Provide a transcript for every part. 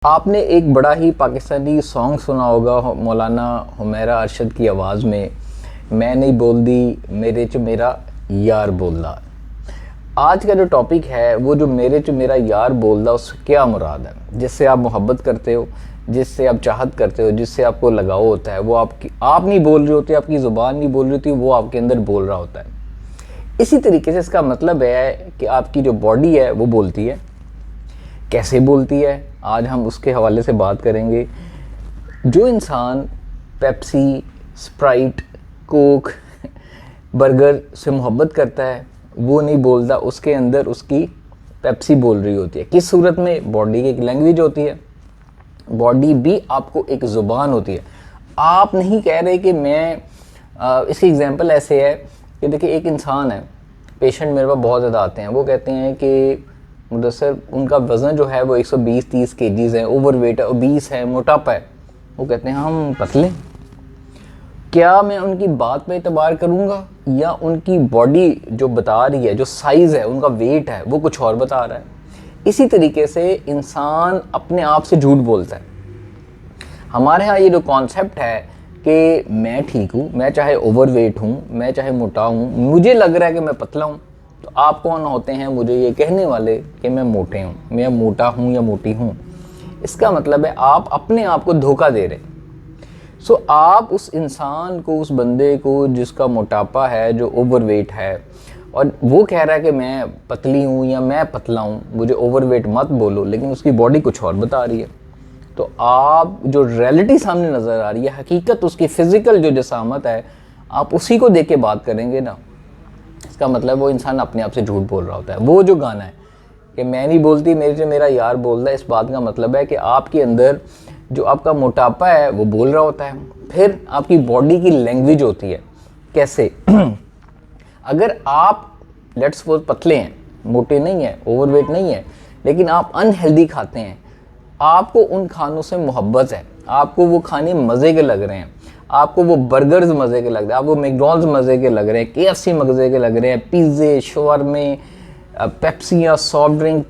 आपने एक बड़ा ही पाकिस्तानी सॉन्ग सुना होगा मौलाना हुमैरा अरशद की आवाज़ में, मैं नहीं बोल दी मेरे च मेरा यार बोलदा। आज का जो टॉपिक है वो जो मेरे च मेरा यार बोलदा, उससे क्या मुराद है? जिससे आप मोहब्बत करते हो, जिससे आप चाहत करते हो, जिससे आपको लगाव होता है, वो आप नहीं बोल रहे होते, आपकी ज़ुबान नहीं बोल रही होती, वो आपके अंदर बोल रहा होता है। इसी तरीके से इसका मतलब है कि आपकी जो बॉडी है वो बोलती है। कैसे बोलती है, आज हम उसके हवाले से बात करेंगे। जो इंसान पेप्सी, स्प्राइट, कोक, बर्गर से मोहब्बत करता है वो नहीं बोलता, उसके अंदर उसकी पेप्सी बोल रही होती है। किस सूरत में? बॉडी की एक लैंग्वेज होती है, बॉडी भी आपको एक ज़ुबान होती है। आप नहीं कह रहे कि मैं इसकी एग्जांपल ऐसे है कि देखिए, एक इंसान है, पेशेंट मेरे पास बहुत ज़्यादा आते हैं, वो कहते हैं कि मुदस्सर उनका वज़न जो है वो 120-30 केजीज़ है, ओवरवेट है, ओबीस है, मोटापा है। वो कहते हैं हम पतले। क्या मैं उनकी बात पे एतबार करूँगा या उनकी बॉडी जो बता रही है, जो साइज़ है, उनका वेट है, वो कुछ और बता रहा है? इसी तरीके से इंसान अपने आप से झूठ बोलता है। हमारे यहाँ ये जो कॉन्सेप्ट है कि मैं ठीक हूँ, मैं चाहे ओवरवेट हूँ, मैं चाहे मोटा हूँ, मुझे लग रहा है कि मैं पतला हूँ, तो आप कौन होते हैं मुझे ये कहने वाले कि मैं मोटे हूँ, मैं मोटा हूँ या मोटी हूँ? इसका मतलब है आप अपने आप को धोखा दे रहे। सो आप उस इंसान को, उस बंदे को जिसका मोटापा है, जो ओवरवेट है, और वो कह रहा है कि मैं पतली हूँ या मैं पतला हूँ, मुझे ओवरवेट मत बोलो, लेकिन उसकी बॉडी कुछ और बता रही है। तो आप जो रियलिटी सामने नज़र आ रही है, हकीकत, उसकी फ़िज़िकल जो जसामत है, आप उसी को देख के बात करेंगे ना। इसका मतलब वो इंसान अपने आप से झूठ बोल रहा होता है। वो जो गाना है कि मैं नहीं बोलती मेरे से मेरा यार बोलता है, इस बात का मतलब है कि आपके अंदर जो आपका मोटापा है वो बोल रहा होता है। फिर आपकी बॉडी की लैंग्वेज होती है। कैसे? अगर आप लेट्स सपोज पतले हैं, मोटे नहीं हैं, ओवरवेट नहीं है, लेकिन आप अनहेल्दी खाते हैं, आपको उन खानों से मोहब्बत है, आपको वो खाने मज़े के लग रहे हैं, आपको वो बर्गर्स मज़े के लग रहे हैं, आपको मैकडॉनल्ड्स मज़े के लग रहे हैं, KFC मज़े के लग रहे हैं, पिज़्ज़े, शवारमे, पेप्सियाँ, सॉफ्ट ड्रिंक,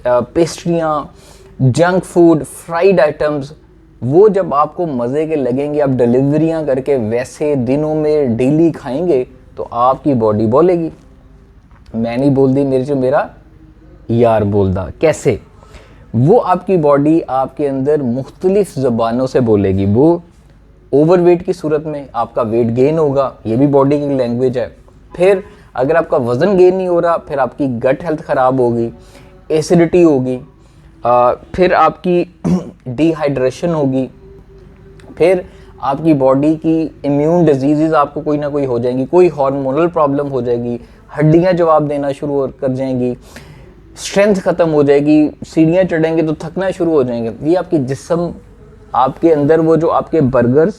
पेस्ट्रियाँ, जंक फूड, फ्राइड आइटम्स, वो जब आपको मज़े के लगेंगे, आप डिलीवरियाँ करके वैसे दिनों में डेली खाएंगे, तो आपकी बॉडी बोलेगी मैं नहीं बोलती मेरे से मेरा यार बोलदा। कैसे? वो आपकी बॉडी आपके अंदर मुख्तलिफ ज़बानों से बोलेगी। वो ओवरवेट की सूरत में आपका वेट गेन होगा, ये भी बॉडी की लैंग्वेज है। फिर अगर आपका वज़न गेन नहीं हो रहा, फिर आपकी गट हेल्थ ख़राब होगी, एसिडिटी होगी, फिर आपकी डिहाइड्रेशन होगी, फिर आपकी बॉडी की इम्यून डिजीज़ आपको कोई ना कोई हो जाएंगी, कोई हार्मोनल प्रॉब्लम हो जाएगी, हड्डियाँ जवाब देना शुरू कर जाएंगी, स्ट्रेंथ ख़त्म हो जाएगी, सीढ़ियाँ चढ़ेंगे तो थकना शुरू हो जाएंगे। ये आपकी जिस्म, आपके अंदर वो जो आपके बर्गर्स,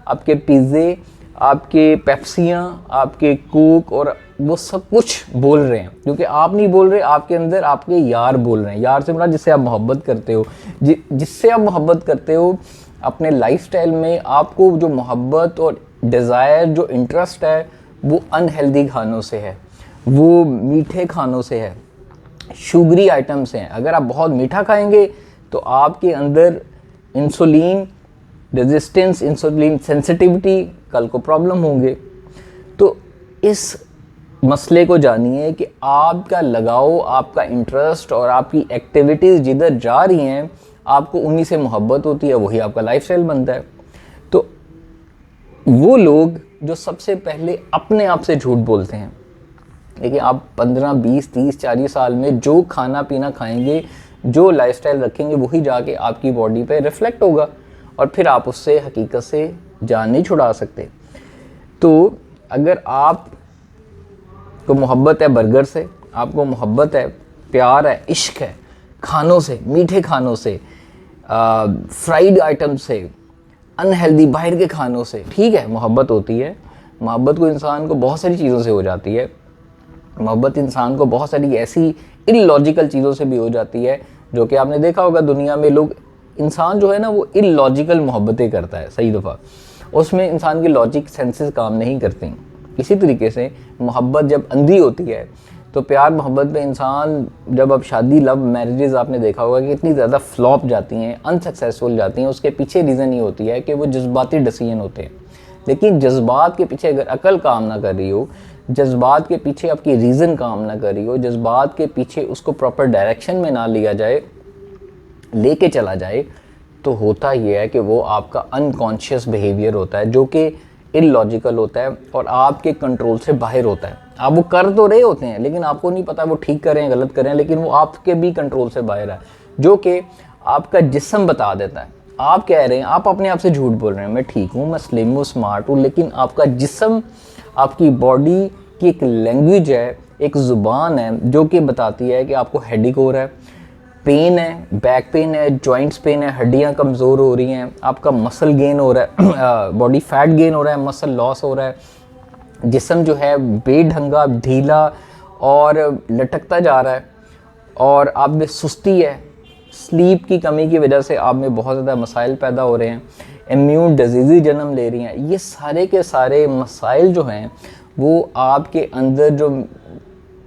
आपके पिज़्ज़े, आपके पेप्सियाँ, आपके कोक और वो सब कुछ बोल रहे हैं, क्योंकि आप नहीं बोल रहे, आपके अंदर आपके यार बोल रहे हैं। यार से मतलब जिससे आप मोहब्बत करते हो, जिससे आप मोहब्बत करते हो। अपने लाइफस्टाइल में आपको जो मोहब्बत और डिज़ायर, जो इंटरेस्ट है, वो अनहेल्दी खानों से है, वो मीठे खानों से है, शुगरी आइटम से हैं। अगर आप बहुत मीठा खाएंगे तो आपके अंदर इंसुलिन रेजिस्टेंस, इंसुलिन सेंसिटिविटी, कल को प्रॉब्लम होंगे। तो इस मसले को जानिए कि आपका लगाव, आपका इंटरेस्ट और आपकी एक्टिविटीज़ जिधर जा रही हैं, आपको उन्हीं से मोहब्बत होती है, वही आपका लाइफस्टाइल बनता है। तो वो लोग जो सबसे पहले अपने आप से झूठ बोलते हैं, देखिए आप 15, 20, 30, 40 साल में जो खाना पीना खाएंगे, जो लाइफस्टाइल रखेंगे, वही जाके आपकी बॉडी पे रिफ्लेक्ट होगा, और फिर आप उससे हकीकत से जान नहीं छुड़ा सकते। तो अगर आप को मोहब्बत है बर्गर से, आपको मोहब्बत है, प्यार है, इश्क है खानों से, मीठे खानों से, फ्राइड आइटम से, अनहेल्दी बाहर के खानों से, ठीक है, मोहब्बत होती है। मोहब्बत को इंसान को बहुत सारी चीज़ों से हो जाती है। मोहब्बत इंसान को बहुत सारी ऐसी इलॉजिकल चीज़ों से भी हो जाती है, जो कि आपने देखा होगा दुनिया में लोग, इंसान जो है ना, वो इलॉजिकल मोहब्बतें करता है। सही दफ़ा उसमें इंसान की लॉजिक सेंसेस काम नहीं करती। इसी तरीके से मोहब्बत जब अंधी होती है तो प्यार मोहब्बत में इंसान, जब अब शादी लव मैरिजेस आपने देखा होगा कि इतनी ज़्यादा फ्लॉप जाती हैं, अनसक्सेसफुल जाती हैं, उसके पीछे रीज़न ये होती है कि वो जज्बाती डिसीजन होते हैं। लेकिन जज्बात के पीछे अगर अकल काम ना कर रही हो, जज्बात के पीछे आपकी रीज़न काम ना कर रही हो, जज्बात के पीछे उसको प्रॉपर डायरेक्शन में ना लिया जाए, लेके चला जाए, तो होता ये है कि वो आपका अनकॉन्शियस बिहेवियर होता है जो कि इलॉजिकल होता है और आपके कंट्रोल से बाहर होता है। आप वो कर तो रहे होते हैं लेकिन आपको नहीं पता वो ठीक कर रहे हैं गलत कर रहे हैं, लेकिन वो आपके भी कंट्रोल से बाहर है, जो कि आपका जिस्म बता देता है। आप कह रहे हैं, आप अपने आप से झूठ बोल रहे हैं, मैं ठीक हूँ, मैं स्लिम हूँ, स्मार्ट हूँ, लेकिन आपका जिस्म, आपकी बॉडी की एक लैंग्वेज है, एक ज़ुबान है जो कि बताती है कि आपको हेडेक हो रहा है, पेन है, बैक पेन है, जॉइंट्स पेन है, हड्डियां कमज़ोर हो रही हैं, आपका मसल गेन हो रहा है, बॉडी फैट गेन हो रहा है, मसल लॉस हो रहा है, जिस्म जो है बेढंगा, ढीला और लटकता जा रहा है, और आप में सुस्ती है, स्लीप की कमी की वजह से आप में बहुत ज़्यादा मसाइल पैदा हो रहे हैं, इम्यून डिजीज़ जन्म ले रही हैं। ये सारे के सारे मसाइल जो हैं वो आपके अंदर जो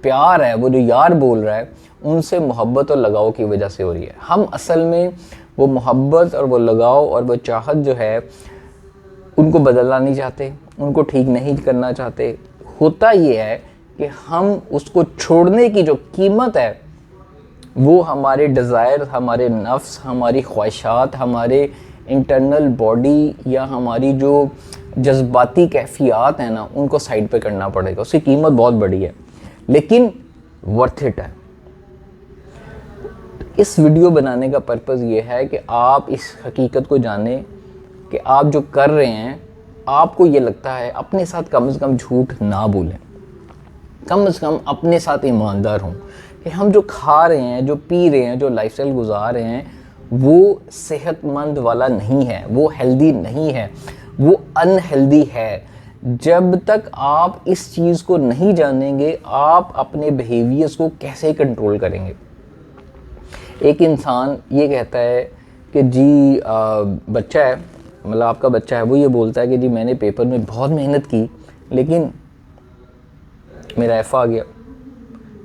प्यार है, वो जो यार बोल रहा है, उनसे मोहब्बत और लगाव की वजह से हो रही है। हम असल में वो मोहब्बत और वो लगाव और वो चाहत जो है उनको बदलना नहीं चाहते, उनको ठीक नहीं करना चाहते। होता ये है कि हम उसको छोड़ने की जो कीमत है वो हमारे डिज़ायर, हमारे नफ्स, हमारी ख्वाहिशात, हमारे इंटरनल बॉडी या हमारी जो जज्बाती कैफियत हैं ना, उनको साइड पे करना पड़ेगा। उसकी कीमत बहुत बड़ी है लेकिन वर्थ इट है। इस वीडियो बनाने का पर्पज़ ये है कि आप इस हकीकत को जानें कि आप जो कर रहे हैं, आपको ये लगता है, अपने साथ कम से कम झूठ ना बोलें, कम से कम अपने साथ ईमानदार हों कि हम जो खा रहे हैं, जो पी रहे हैं, जो लाइफस्टाइल गुजार रहे हैं, वो सेहतमंद वाला नहीं है, वो हेल्दी नहीं है, वो अनहेल्दी है। जब तक आप इस चीज़ को नहीं जानेंगे, आप अपने बिहेवियर्स को कैसे कंट्रोल करेंगे। एक इंसान ये कहता है कि जी बच्चा है, मतलब आपका बच्चा है, वो ये बोलता है कि जी मैंने पेपर में बहुत मेहनत की लेकिन मेरा एफ़ आ गया।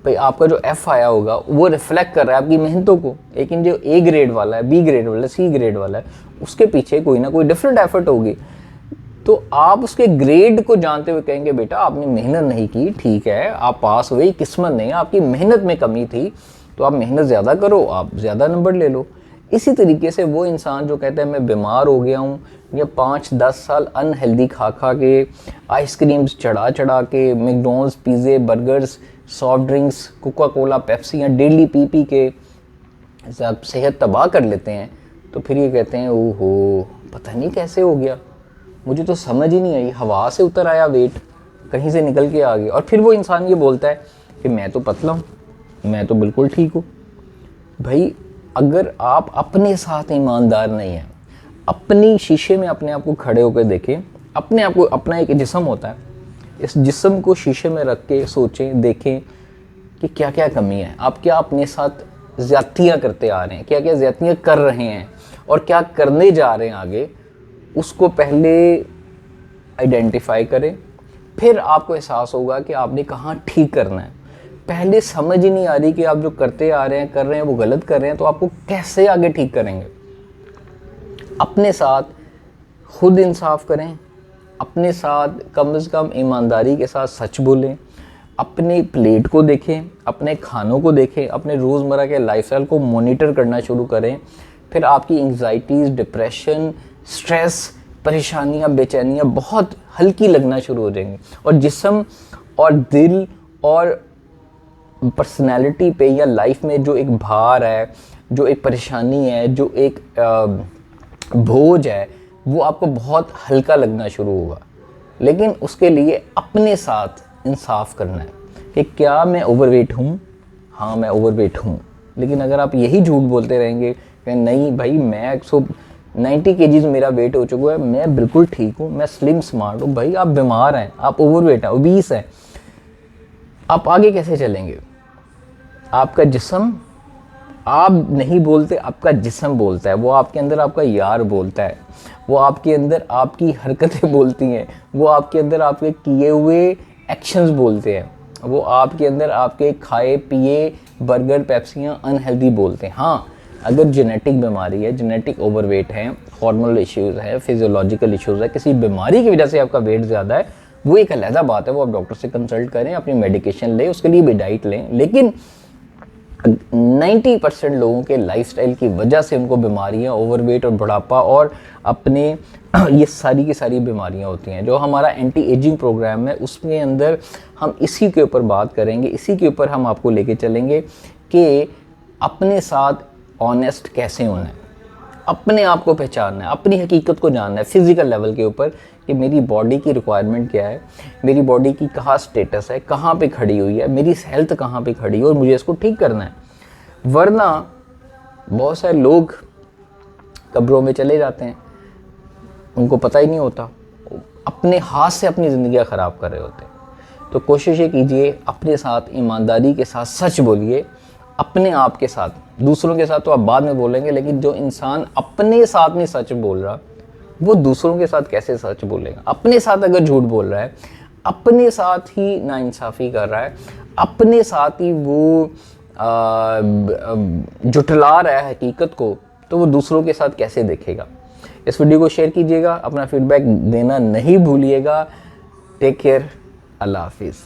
भाई आपका जो एफ़ आया होगा वो रिफ्लेक्ट कर रहा है आपकी मेहनतों को, लेकिन जो ए ग्रेड वाला है, बी ग्रेड वाला है, सी ग्रेड वाला है, उसके पीछे कोई ना कोई डिफरेंट एफर्ट होगी। तो आप उसके ग्रेड को जानते हुए कहेंगे बेटा आपने मेहनत नहीं की, ठीक है आप पास हुए, किस्मत नहीं, आपकी मेहनत में कमी थी, तो आप मेहनत ज़्यादा करो, आप ज़्यादा नंबर ले लो। इसी तरीके से वो इंसान जो कहता है मैं बीमार हो गया हूँ, या 5-10 साल अनहेल्दी खा खा के, आइसक्रीम्स चढ़ा चढ़ा के, मैकडॉनल्ड्स, पिज़्ज़े, burgers, soft drinks, Coca Cola, पेप्सियाँ डेली पी पी के जब सेहत तबाह कर लेते हैं, तो फिर ये कहते हैं ओहो पता नहीं कैसे हो गया, मुझे तो समझ ही नहीं आई, हवा से उतर आया वेट, कहीं से निकल के आ गया। और फिर वो इंसान ये बोलता है कि मैं तो पतला हूँ, मैं तो बिल्कुल ठीक हूँ। भाई अगर आप अपने साथ ईमानदार नहीं हैं, अपनी शीशे में अपने आप को खड़े होकर देखें, अपने आप को, अपना एक जिस्म होता है, इस जिस्म को शीशे में रख के सोचें, देखें कि क्या क्या कमी है, आप क्या अपने साथ ज़्यादतियाँ करते आ रहे हैं, क्या क्या ज़्यादतियाँ कर रहे हैं और क्या करने जा रहे हैं आगे, उसको पहले आइडेंटिफाई करें। फिर आपको एहसास होगा कि आपने कहाँ ठीक करना है। पहले समझ ही नहीं आ रही कि आप जो करते आ रहे हैं, कर रहे हैं, वो गलत कर रहे हैं, तो आपको कैसे आगे ठीक करेंगे। अपने साथ खुद इंसाफ करें, अपने साथ कम से कम ईमानदारी के साथ सच बोलें, अपनी प्लेट को देखें, अपने खानों को देखें, अपने रोज़मर्रा के लाइफस्टाइल को मॉनिटर करना शुरू करें। फिर आपकी एंग्जाइटीज़, डिप्रेशन, स्ट्रेस, परेशानियां, बेचैनियां बहुत हल्की लगना शुरू हो जाएंगी, और जिस्म और दिल और पर्सनैलिटी पे या लाइफ में जो एक भार है, जो एक परेशानी है, जो एक बोझ है, वो आपको बहुत हल्का लगना शुरू होगा। लेकिन उसके लिए अपने साथ इंसाफ करना है कि क्या मैं ओवरवेट हूँ, हाँ मैं ओवरवेट हूँ। लेकिन अगर आप यही झूठ बोलते रहेंगे कि नहीं भाई मैं 190 kg मेरा वेट हो चुका है, मैं बिल्कुल ठीक हूँ, मैं स्लिम स्मार्ट हूँ, भाई आप बीमार हैं, आप ओवरवेट हैं, ओबीस हैं, आप आगे कैसे चलेंगे। आपका जिस्म, आप नहीं बोलते, आपका जिस्म बोलता है, वो आपके अंदर आपका यार बोलता है, वो आपके अंदर आपकी हरकतें बोलती हैं, वो आपके अंदर आपके किए हुए एक्शंस बोलते हैं, वो आपके अंदर आपके खाए पिए बर्गर पेप्सियाँ अनहेल्दी बोलते हैं। हाँ, अगर जेनेटिक बीमारी है, जेनेटिक ओवरवेट है, हार्मोनल इश्यूज़ है, फिजियोलॉजिकल इश्यूज़ है, किसी बीमारी की वजह से आपका वेट ज़्यादा है, वो एक अलग बात है, वो आप डॉक्टर से कंसल्ट करें, अपनी मेडिकेशन लें, उसके लिए भी डाइट लें। लेकिन 90% लोगों के लाइफस्टाइल की वजह से उनको बीमारियां, ओवरवेट और बुढ़ापा और अपने ये सारी की सारी बीमारियां होती हैं। जो हमारा एंटी एजिंग प्रोग्राम है उसमें अंदर हम इसी के ऊपर बात करेंगे, इसी के ऊपर हम आपको लेके चलेंगे कि अपने साथ ऑनेस्ट कैसे होना है, अपने आप को पहचानना है, अपनी हकीकत को जानना है फिज़िकल लेवल के ऊपर कि मेरी बॉडी की रिक्वायरमेंट क्या है, मेरी बॉडी की कहाँ स्टेटस है, कहाँ पे खड़ी हुई है, मेरी हेल्थ कहाँ पे खड़ी है और मुझे इसको ठीक करना है। वरना बहुत सारे लोग कब्रों में चले जाते हैं, उनको पता ही नहीं होता, अपने हाथ से अपनी ज़िंदगियाँ ख़राब कर रहे होते हैं। तो कोशिश ये कीजिए, अपने साथ ईमानदारी के साथ सच बोलिए, अपने आप के साथ। दूसरों के साथ तो आप बाद में बोलेंगे, लेकिन जो इंसान अपने साथ नहीं सच बोल रहा वो दूसरों के साथ कैसे सच बोलेगा। अपने साथ अगर झूठ बोल रहा है, अपने साथ ही नाइंसाफ़ी कर रहा है, अपने साथ ही वो जुटला रहा है हकीकत को, तो वो दूसरों के साथ कैसे देखेगा। इस वीडियो को शेयर कीजिएगा, अपना फीडबैक देना नहीं भूलिएगा। टेक केयर, अल्लाह हाफिज़।